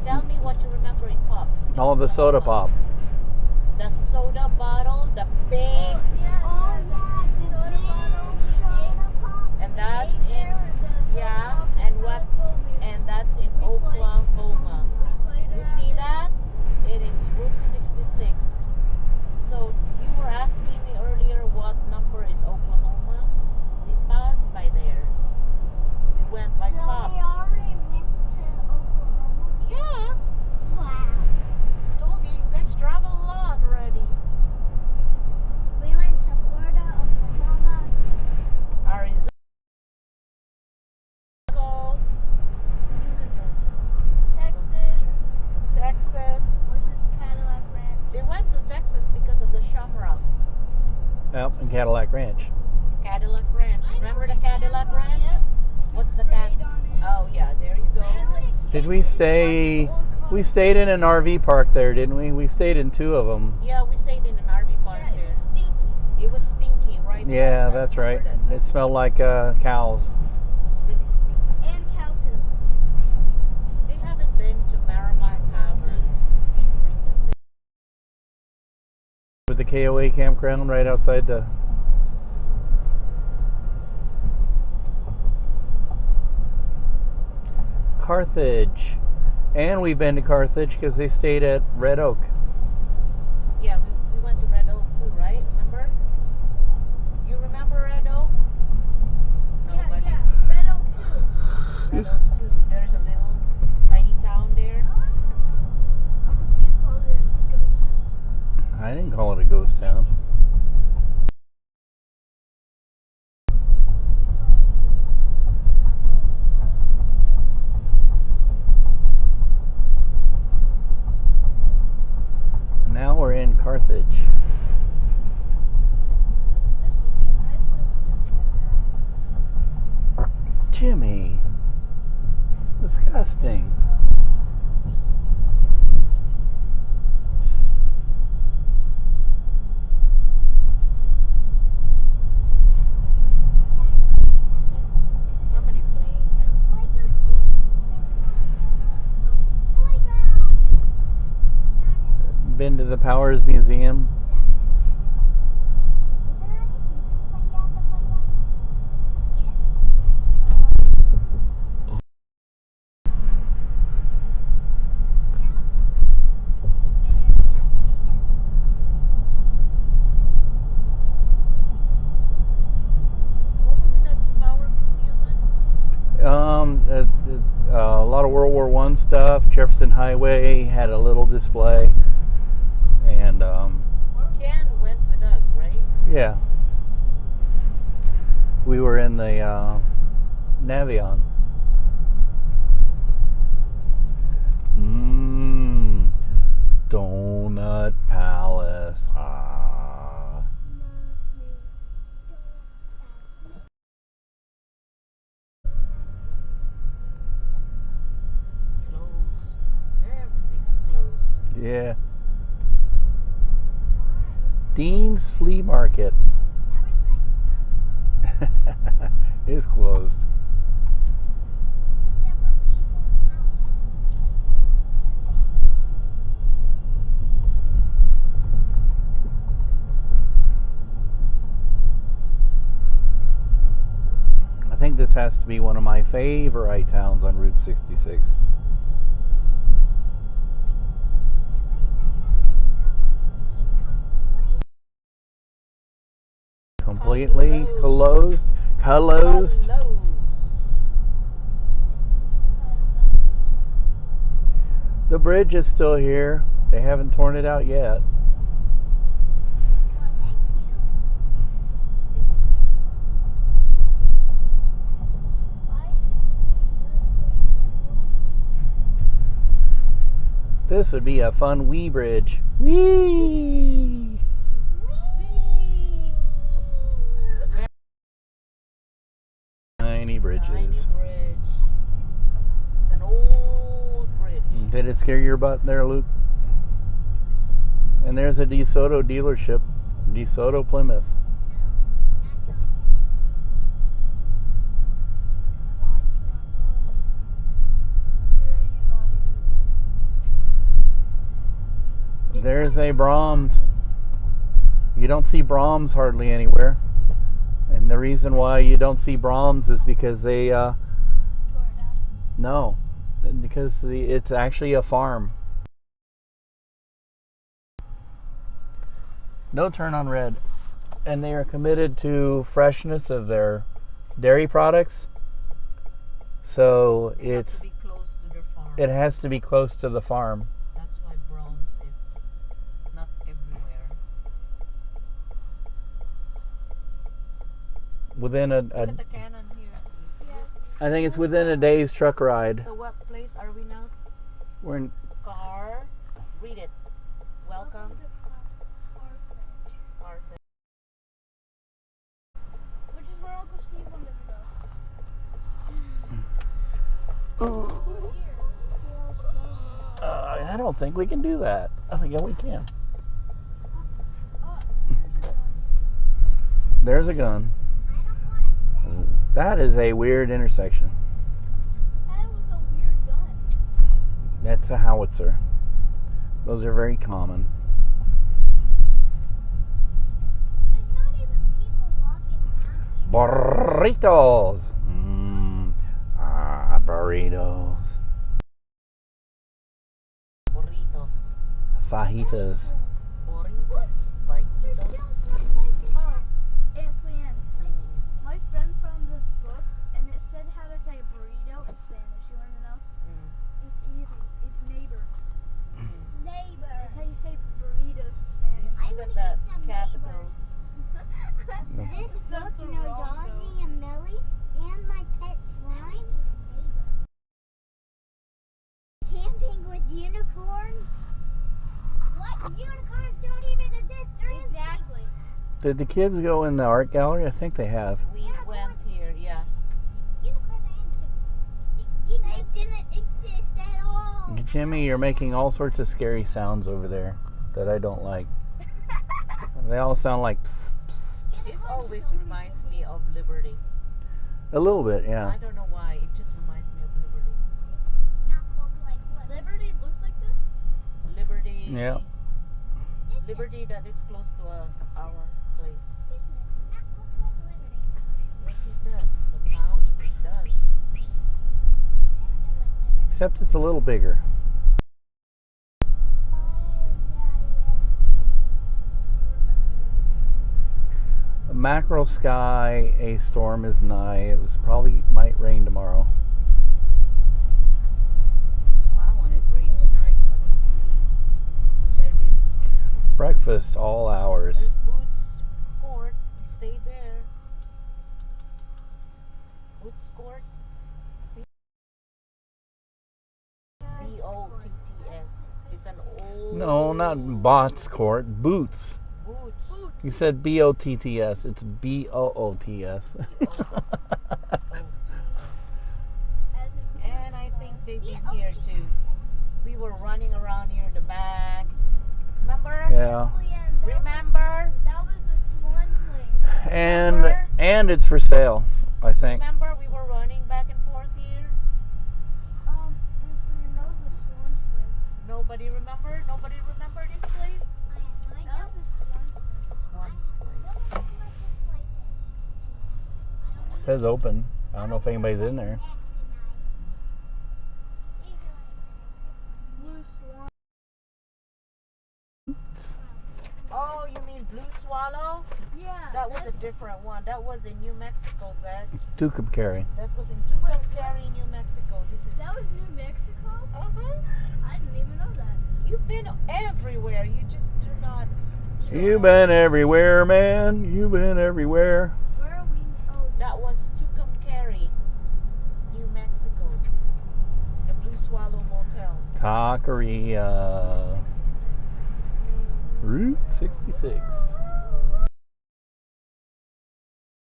Tell me what you remember in Pops. All the soda pop. The soda bottle, the big. Oh yeah, the big soda That's in yeah, and what? And that's in Oklahoma. You see that? It is Route 66. So you were asking me earlier what number is Oklahoma? We passed by there. We went by So we Pops. already went to Oklahoma. Yeah, Wow. told you, you guys travel a lot already. We went to Florida, Oklahoma. Arizona. Look at those. Texas, Texas. which is Cadillac Ranch. They went to Texas because of the Shamrock. Yep, in Cadillac Ranch. Cadillac Ranch. Remember the Cadillac Ranch? What's the Parade on it. Oh yeah, there you go. Did we stay? We stayed in an RV park there, didn't we? We stayed in 2 of them. Yeah, we stayed in an RV park Yeah, it there. was stinky. It was stinky, right? Yeah, I that's remember right. that. It smelled like cows. It's really stinky. And cow poop. They haven't been to Marymount Caverns. We should bring them there. With the KOA campground right outside the. Carthage. And we've been to Carthage because they stayed at Red Oak. Yeah, we went to Red Oak too, right? Remember? You remember Red Oak? Nobody. Yeah, Red Oak too. Red Oak too. There's a little tiny town there. Uncle Steve called it a ghost town. I didn't call it a ghost town. Now we're in Carthage. This would be a nice place to just get around. Jimmy. Disgusting. Somebody playing. Like those kids. Playground. Been to the Powers Museum. Is there any people playing at the playground? Yes. What was in that Power Museum? A lot of World War I stuff. Jefferson Highway had a little display. And Ken went with us, right? yeah. We were in the Navion. Donut Palace. Ah. Close. Everything's closed. Yeah. Dean's Flea Market is closed. Except for people's house. I think this has to be one of my favorite towns on Route 66. Completely closed. Closed. Closed. The bridge is still here. They haven't torn it out yet. Well, thank you. Why is it so simple? This would be a fun wee bridge. Wee! Tiny bridges. Tiny bridge. It's an old bridge. Did it scare your butt there, Luke? And there's a DeSoto dealership. DeSoto Plymouth. There's a Brahms. You don't see Brahms hardly anywhere. And And the reason why you don't see Brahms is because they Tore it down. no, because it's actually a farm. No turn on red, and they are committed to freshness of their dairy products. So They have it's to be close to their farm. it has to be close to the farm. That's why Brahms is not everywhere. Within Look at the cannon here. You see I think it's within a day's truck it? ride. So what place are we now? We're in Car. Read it. Welcome. Carthage. Which is where Uncle Steve wanted to go. I don't think we can do that. Oh, yeah, we can. There's a gun. That is a weird intersection. That was a weird gun. That's a howitzer. Those are very common. There's not even people walking around here. Burritos. Burritos. Burritos. Fajitas. Burritos. Fajitos. Oh, Aunt Leanne, my friend found this book and it said how to say burrito in Spanish. You want to know? It's easy. It's neighbor. Neighbor. That's how you say burritos in Spanish. I Look would at that eat some capital. neighbors. This book so knows wrong, Ozzy and Millie and my pet slime. Camping with unicorns. What? Unicorns don't even exist. They're Exactly. Did the kids go in the art gallery? I think they have. We went here, yeah. Unicorns are insects. They didn't exist at all. Jimmy, you're making all sorts of scary sounds over there that I don't like. They all sound like psst, psst, It psst. always reminds me of Liberty. A little bit, yeah. I don't know why. It just reminds me of Liberty. This does not look like what? Liberty looks like this. Liberty. Yeah. This does Liberty that is close to us, our place. this does not look like Liberty. Yes, it does. The town, it does. I don't know what Liberty. Except it's a little bigger. A mackerel sky, a storm is nigh. It was probably might rain tomorrow. I want it rain tonight so I can sleep. Which I really. Breakfast all hours. There's Boots Court. We stayed there. Boots Court. See? BOTTS. It's an old. No, not Bots Court. Boots. Boots. You said BOTTS. It's BOOTS. And I think they've been here too. We were running around here in the back. Remember? Yeah. Remember? That was the Swan place. And it's for sale, I think. Remember we were running back and forth here? Aunt Leanne, that was the Swan's place. Nobody remember? Nobody remember this place? That was the Swan's place. Swan's place. It says open. I don't know if anybody's in there. Blue Swan. Oh, you mean Blue Swallow? Yeah. That was a different one. That was in New Mexico, Zach. Tucumcari. That was in Tucumcari, New Mexico. This is. That was New Mexico? Uh-huh. I didn't even know that. You've been everywhere. You just do not. You've been everywhere, man. You've been everywhere. Where are we? Oh, That was Tucumcari, New Mexico. The Blue Swallow Motel. Taqueria. Route 66.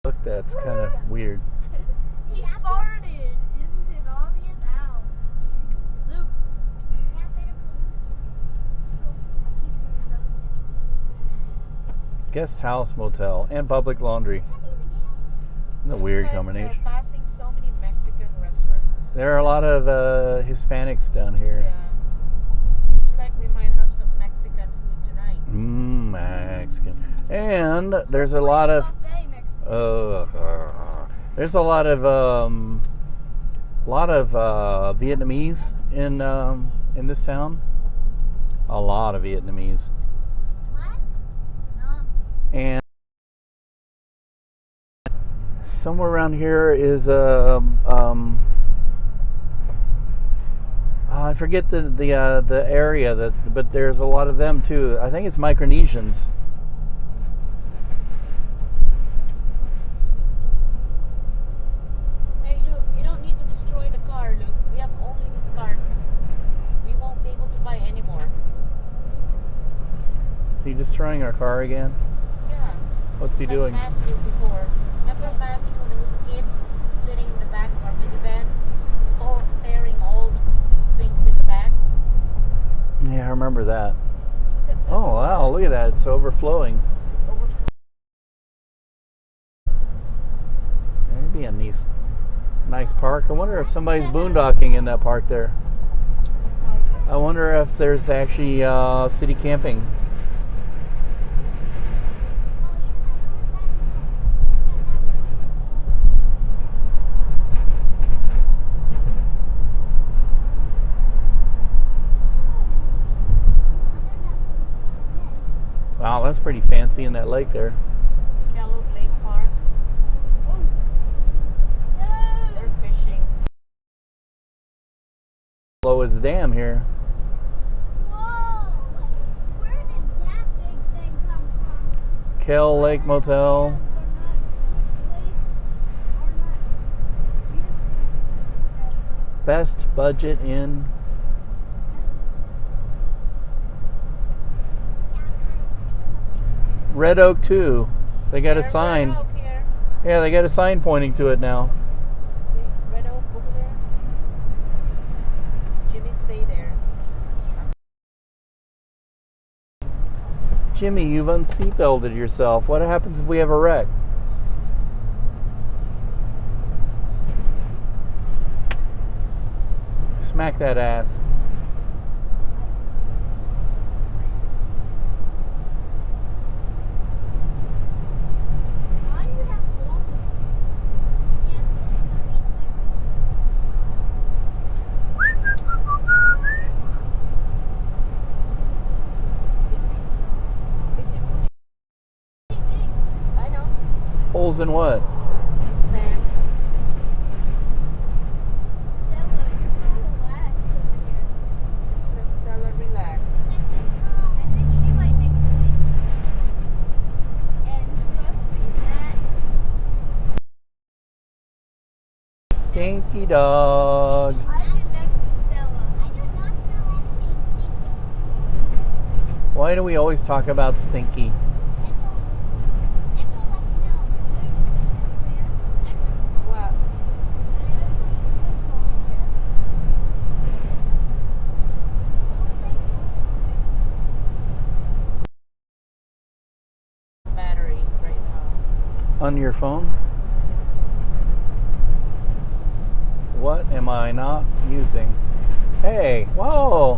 Look, that's kind of weird. he farted. Isn't it obvious? Ow. Luke. Guest house, motel, and public laundry. Isn't that a weird And combination? We're passing so many Mexican restaurants. There are a lot of Hispanics down here. Yeah. Looks like we might have some Mexican food tonight. Mexican. And there's a lot of Buffet Mexican. There's a lot of Vietnamese in this town. A lot of Vietnamese. What? And somewhere around here is I forget the area but there's a lot of them too. I think it's Micronesians. Hey, Luke, you don't need to destroy the car, Luke. We have only this car. We won't be able to buy anymore. Is he destroying our car again? Yeah. What's he Like doing? Matthew before. Remember Matthew when he was a kid, sitting in the back of our minivan, tearing all the things in the back? Yeah, I remember that. Look at that. Oh wow, look at that. It's overflowing. It's overflowing. That'd be a nice park. I wonder if somebody's boondocking in that park there. I wonder if there's actually city camping. Wow, that's pretty fancy in that lake there. Kellogg Lake Park. They're fishing. Lois Dam here. Whoa! Where did that big thing come from? Kell Lake Motel. Best budget in. Red Oak too. They got a There's sign. Red Oak here. Yeah, they got a sign pointing to it now. See? Red Oak over there. Jimmy, stay there. Jimmy, you've unseatbelted yourself. What happens if we have a wreck? Smack that ass. Why do you have walls? Is it I know. Holes in what? His pants. Stella, you're so relaxed over here. Just let Stella relax. I think she might make a mistake. And trust me, that Stinky dog. I've been next to Stella. I do not smell anything stinky. Why do we always talk about Stinky? That's all I smell. What? Battery right now. On your phone? What am I not using? Hey, whoa!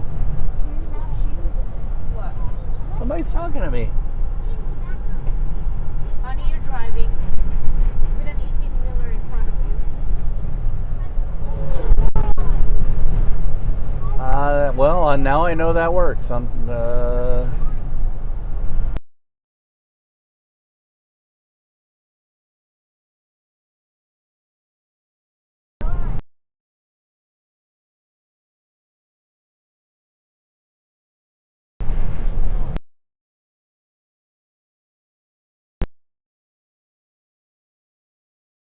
What? Somebody's talking to me. Honey, you're driving with an 18-wheeler in front of you. Well, now I know that works.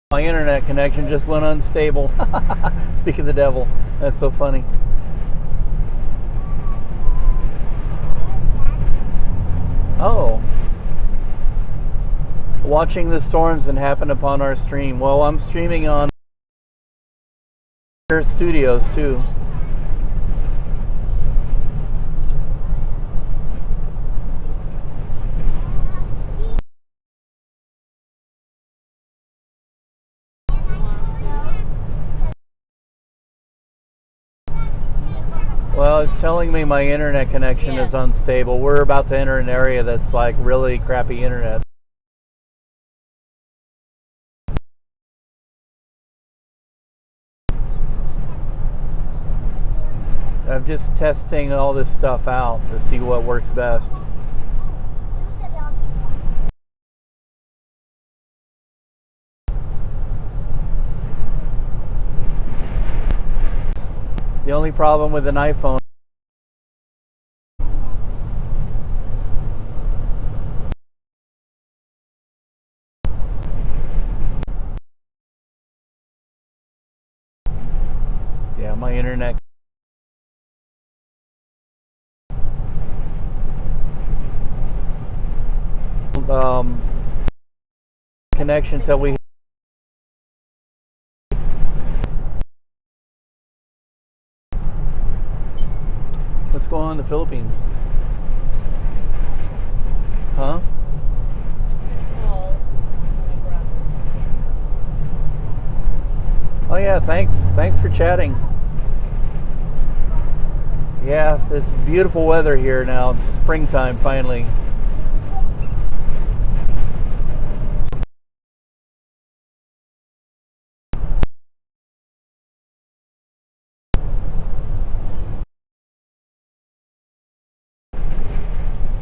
My internet connection just went unstable. Speak of the devil. That's so funny. Oh. Watching the storms and happened upon our stream. Well, I'm streaming on Studios too. Well, it's telling me my internet connection is Yes. unstable. We're about to enter an area that's like really crappy internet. just testing all this stuff out to see what works best. To the doggy park. The only problem with an iPhone. Yeah, my internet. Connection till we. What's going on in the Philippines? Huh? Just gonna call my brother. Oh yeah, thanks for chatting. Yeah, it's beautiful weather here now. It's springtime finally.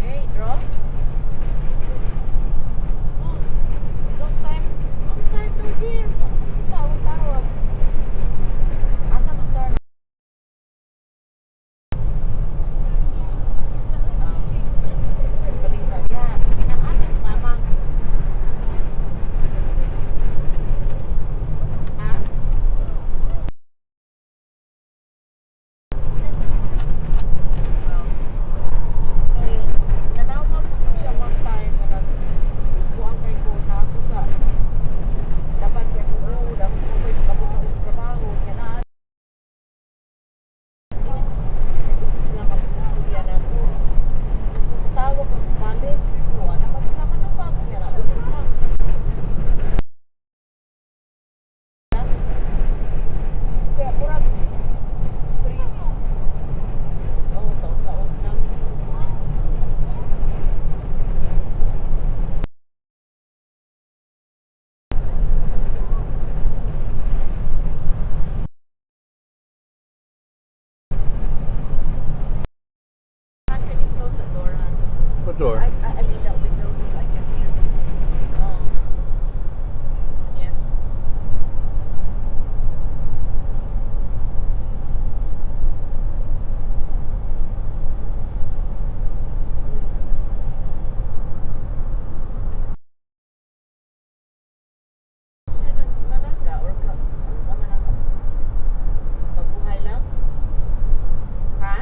Hey, Rob. Oh, long time no hear. Bakit di tawag-tawag? Asa man ka? Balita yan. Pinakamis, mama. Ha? Okay. Nanawa po siya one time na nagbuang kay ko na ako sa dapat kay ko ako ko may kabot na trabaho niya na gusto sila mag-istorya na ako. Tawag ang balik ko. Naman sila manubag niya na ulit na. Kaya murag 3. Oh, taon-taon na. Can you close the door, hon? What door? I mean that window because I can hear. Yeah. Siya nalanda or ka ano sa man ako? Pagbuhay lang? Ha?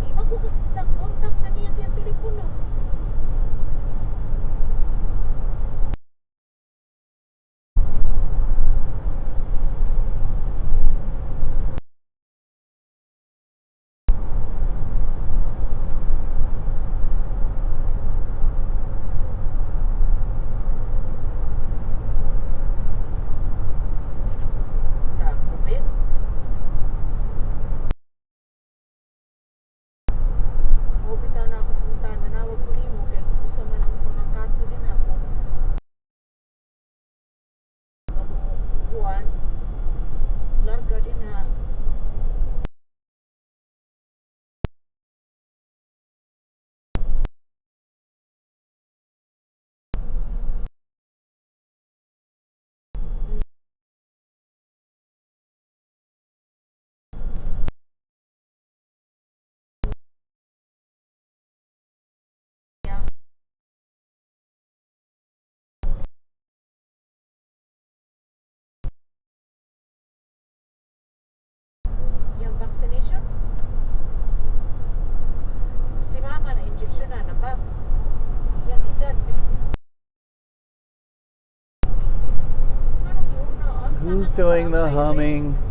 Di magkukontak na niya siya telepono. Sa COVID. O bitaw na ako punta na nawag ko nimo kay kung gusto man ang mga kaso din ako. Buwan. Larga din ha. Yung vaccination? Si mama na injection na ba? Yung edad 60. Anong yun na? Asa Who's na doing ba the ang humming? virus?